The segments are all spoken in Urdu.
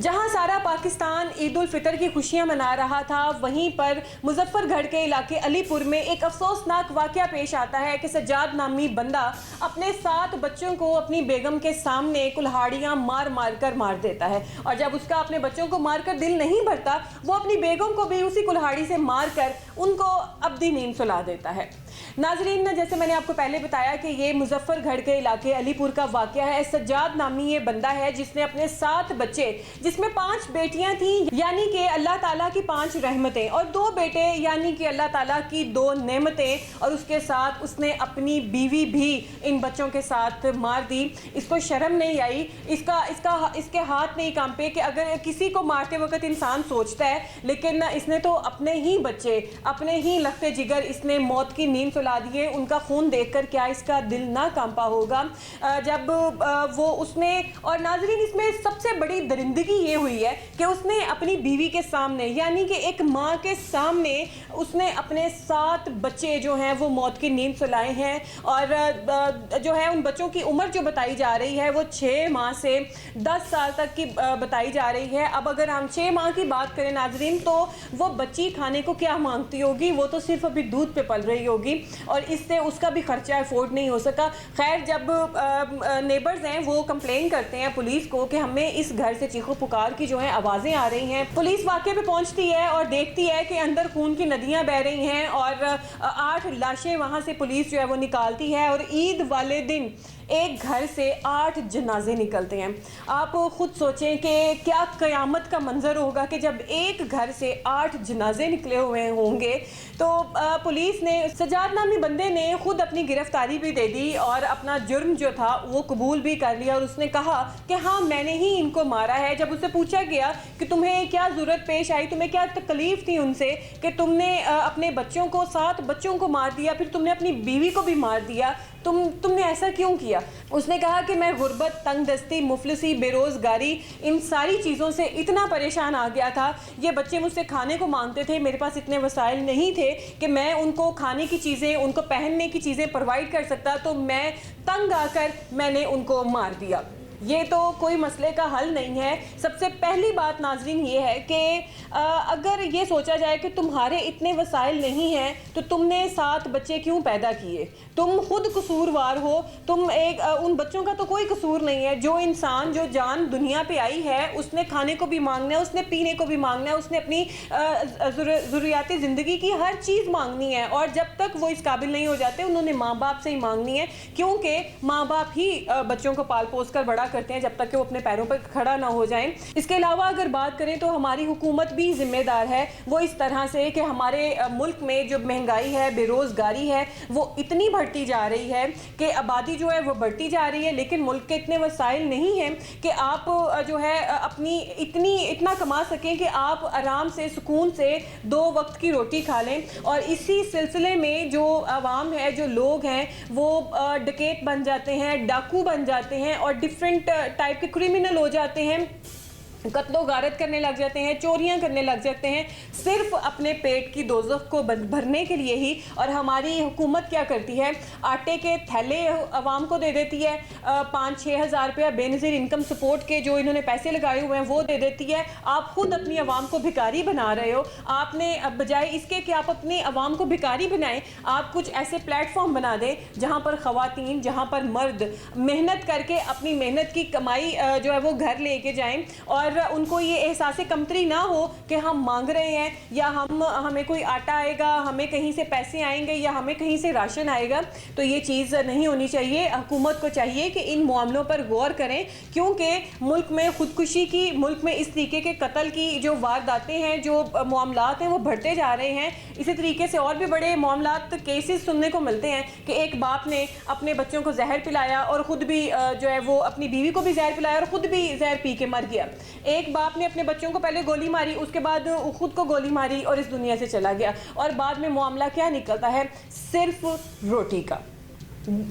جہاں سارا پاکستان عید الفطر کی خوشیاں منا رہا تھا، وہیں پر مظفر گڑھ کے علاقے علی پور میں ایک افسوسناک واقعہ پیش آتا ہے کہ سجاد نامی بندہ اپنے 7 بچوں کو اپنی بیگم کے سامنے کلہاڑیاں مار مار کر مار دیتا ہے، اور جب اس کا اپنے بچوں کو مار کر دل نہیں بھرتا، وہ اپنی بیگم کو بھی اسی کلہاڑی سے مار کر ان کو ابدی نیند سلا دیتا ہے۔ ناظرین، جیسے میں نے آپ کو پہلے بتایا کہ یہ مظفر گڑھ کے علاقے علی پور کا واقعہ ہے۔ سجاد نامی یہ بندہ ہے جس نے اپنے 7 بچے، جس میں 5 بیٹیاں تھیں یعنی کہ اللہ تعالیٰ کی 5 رحمتیں، اور 2 بیٹے یعنی کہ اللہ تعالیٰ کی 2 نعمتیں، اور اس کے ساتھ اس نے اپنی بیوی بھی ان بچوں کے ساتھ مار دی۔ اس کو شرم نہیں آئی، اس کے ہاتھ نہیں کانپے کہ اگر کسی کو مارتے وقت انسان سوچتا ہے، لیکن اس نے تو اپنے ہی بچے، اپنے ہی لخت جگر اس نے موت کی نیند سلا دیے۔ ان کا خون دیکھ کر کیا اس کا دل نہ کانپا ہوگا جب وہ اس نے، اور ناظرین اس میں سب سے بڑی درندگی یہ ہوئی ہے کہ اس نے اپنی بیوی کے سامنے یعنی کہ ایک ماں کے سامنے اس نے اپنے 7 بچے جو ہیں وہ موت کی نیند سلائے ہیں، اور جو ہے ان بچوں کی عمر جو بتائی جا رہی ہے وہ 6 ماہ سے 10 سال تک کی بتائی جا رہی ہے۔ اب اگر ہم 6 ماہ کی بات کریں ناظرین، تو وہ بچی کھانے کو کیا مانگتی ہوگی؟ وہ تو صرف ابھی دودھ پہ پل رہی ہوگی، اور اس سے اس کا بھی خرچہ افورڈ نہیں ہو سکا۔ خیر، جب نیبرز ہیں وہ کمپلین کرتے ہیں پولیس کو کہ ہمیں اس گھر سے چیخو پکار کی جو ہیں آوازیں آ رہی ہیں، پولیس واقعے پہ پہنچتی ہے اور دیکھتی ہے کہ اندر خون کی ندیاں بہہ رہی ہیں، اور 8 لاشیں وہاں سے پولیس جو ہے وہ نکالتی ہے، اور عید والے دن ایک گھر سے 8 جنازے نکلتے ہیں۔ آپ خود سوچیں کہ کیا قیامت کا منظر ہوگا کہ جب ایک گھر سے 8 جنازے نکلے ہوئے ہوں گے۔ تو پولیس نے، سجاد نامی بندے نے خود اپنی گرفتاری بھی دے دی اور اپنا جرم جو تھا وہ قبول بھی کر لیا، اور اس نے کہا کہ ہاں میں نے ہی ان کو مارا ہے۔ جب اسے پوچھا گیا کہ تمہیں کیا ضرورت پیش آئی، تمہیں کیا تکلیف تھی ان سے کہ تم نے اپنے بچوں کو، 7 بچوں کو مار دیا، پھر تم نے اپنی بیوی کو بھی مار دیا، تم نے ایسا کیوں کیا؟ اس نے کہا کہ میں غربت، تنگ دستی، مفلسی، بے روزگاری، ان ساری چیزوں سے اتنا پریشان آ گیا تھا۔ یہ بچے مجھ سے کھانے کو مانگتے تھے، میرے پاس اتنے وسائل نہیں تھے کہ میں ان کو کھانے کی چیزیں، ان کو پہننے کی چیزیں پرووائڈ کر سکتا، تو میں تنگ آ کر میں نے ان کو مار دیا۔ یہ تو کوئی مسئلے کا حل نہیں ہے۔ سب سے پہلی بات ناظرین یہ ہے کہ اگر یہ سوچا جائے کہ تمہارے اتنے وسائل نہیں ہیں تو تم نے 7 بچے کیوں پیدا کیے؟ تم خود قصوروار ہو، ان بچوں کا تو کوئی قصور نہیں ہے۔ جو انسان، جو جان دنیا پہ آئی ہے، اس نے کھانے کو بھی مانگنا ہے، اس نے پینے کو بھی مانگنا ہے، اس نے اپنی ضروریات زندگی کی ہر چیز مانگنی ہے، اور جب تک وہ اس قابل نہیں ہو جاتے انہوں نے ماں باپ سے ہی مانگنی ہے، کیونکہ ماں باپ ہی بچوں کو پال پوس کر بڑا کرتے ہیں جب تک کہ وہ اپنے پیروں پر کھڑا نہ ہو جائیں۔ اس کے علاوہ اگر بات کریں تو ہماری حکومت بھی ذمہ دار ہے، وہ اس طرح سے کہ ہمارے ملک میں جو مہنگائی ہے، بے روزگاری ہے، وہ اتنی بڑھتی جا رہی ہے کہ آبادی جو ہے وہ بڑھتی جا رہی ہے، لیکن ملک کے اتنے وسائل نہیں ہیں کہ آپ جو ہے اپنی اتنا کما سکیں کہ آپ آرام سے، سکون سے 2 وقت کی روٹی کھا لیں۔ اور اسی سلسلے میں جو عوام ہے، جو لوگ ہیں، وہ ڈکیت بن جاتے ہیں، ڈاکو بن جاتے ہیں، اور ڈیفرنٹ ٹائپ کے کرمنل ہو جاتے ہیں، قتل و غارت کرنے لگ جاتے ہیں، چوریاں کرنے لگ جاتے ہیں، صرف اپنے پیٹ کی دوزخ کو بھرنے کے لیے ہی۔ اور ہماری حکومت کیا کرتی ہے؟ آٹے کے تھیلے عوام کو دے دیتی ہے، 5-6 ہزار روپیہ بے نظیر انکم سپورٹ کے جو انہوں نے پیسے لگائے ہوئے ہیں وہ دے دیتی ہے۔ آپ خود اپنی عوام کو بھکاری بنا رہے ہو۔ آپ نے بجائے اس کے کہ آپ اپنی عوام کو بھکاری بنائیں، آپ کچھ ایسے پلیٹ فارم بنا دیں جہاں پر خواتین، جہاں پر مرد محنت کر کے اپنی محنت کی کمائی جو ہے وہ گھر لے کے جائیں، اور ان کو یہ احساس کمتری نہ ہو کہ ہم مانگ رہے ہیں، یا ہمیں کوئی آٹا آئے گا، ہمیں کہیں سے پیسے آئیں گے، یا ہمیں کہیں سے راشن آئے گا۔ تو یہ چیز نہیں ہونی چاہیے۔ حکومت کو چاہیے کہ ان معاملوں پر غور کریں، کیونکہ ملک میں خودکشی کی، ملک میں اس طریقے کے قتل کی جو وارداتیں ہیں، جو معاملات ہیں، وہ بڑھتے جا رہے ہیں۔ اسی طریقے سے اور بھی بڑے معاملات، کیسز سننے کو ملتے ہیں کہ ایک باپ نے اپنے بچوں کو زہر پلایا اور خود بھی جو ہے وہ اپنی بیوی کو بھی زہر پلایا اور خود بھی زہر پی کے مر گیا۔ ایک باپ نے اپنے بچوں کو پہلے گولی ماری، اس کے بعد خود کو گولی ماری اور اس دنیا سے چلا گیا، اور بعد میں معاملہ کیا نکلتا ہے؟ صرف روٹی کا۔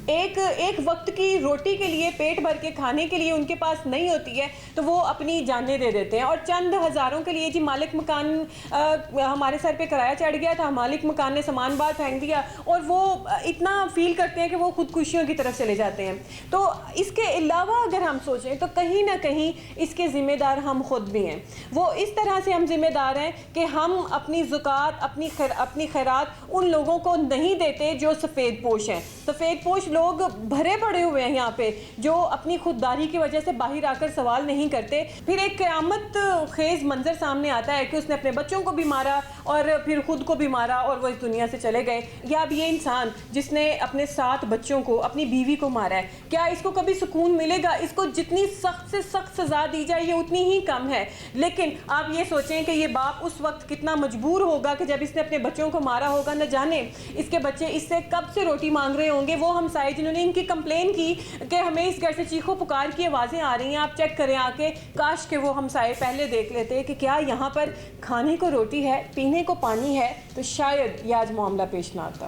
ایک وقت کی روٹی کے لیے، پیٹ بھر کے کھانے کے لیے ان کے پاس نہیں ہوتی ہے تو وہ اپنی جانیں دے دیتے ہیں. اور چند ہزاروں کے لیے جی مالک مکان ہمارے سر پہ کرایہ چڑھ گیا تھا، مالک مکان نے سامان باہر پھینک دیا اور وہ اتنا فیل کرتے ہیں کہ وہ خودکشیوں کی طرف چلے جاتے ہیں. تو اس کے علاوہ اگر ہم سوچیں تو کہیں نہ کہیں اس کے ذمہ دار ہم خود بھی ہیں. وہ اس طرح سے ہم ذمہ دار ہیں کہ ہم اپنی زکوٰۃ، اپنی خیرات ان لوگوں کو نہیں دیتے جو سفید پوش ہیں. سفید پوش لوگ بھرے پڑے ہوئے ہیں یہاں پہ، جو اپنی خودداری کی وجہ سے باہر آ کر سوال نہیں کرتے. پھر ایک قیامت خیز منظر سامنے آتا ہے کہ اس نے اپنے بچوں کو بھی مارا اور پھر خود کو بھی مارا اور وہ اس دنیا سے چلے گئے. یا اب یہ انسان جس نے اپنے 7 بچوں کو، اپنی بیوی کو مارا ہے، کیا اس کو کبھی سکون ملے گا؟ اس کو جتنی سخت سے سخت سزا دی جائے یہ اتنی ہی کم ہے. لیکن آپ یہ سوچیں کہ یہ باپ اس وقت کتنا مجبور ہوگا کہ جب اس نے اپنے بچوں کو مارا ہوگا. نہ جانے اس کے بچے اس سے کب سے روٹی مانگ رہے ہوں گے. وہ ہمسائے جنہوں نے ان کی کمپلین کی کہ ہمیں اس گھر سے چیخو پکار کی آوازیں آ رہی ہیں، آپ چیک کریں آ کے، کاش کہ وہ ہمسائے پہلے دیکھ لیتے کہ کیا یہاں پر کھانے کو روٹی ہے، پینے کو پانی ہے، تو شاید یہ آج معاملہ پیش نہ آتا.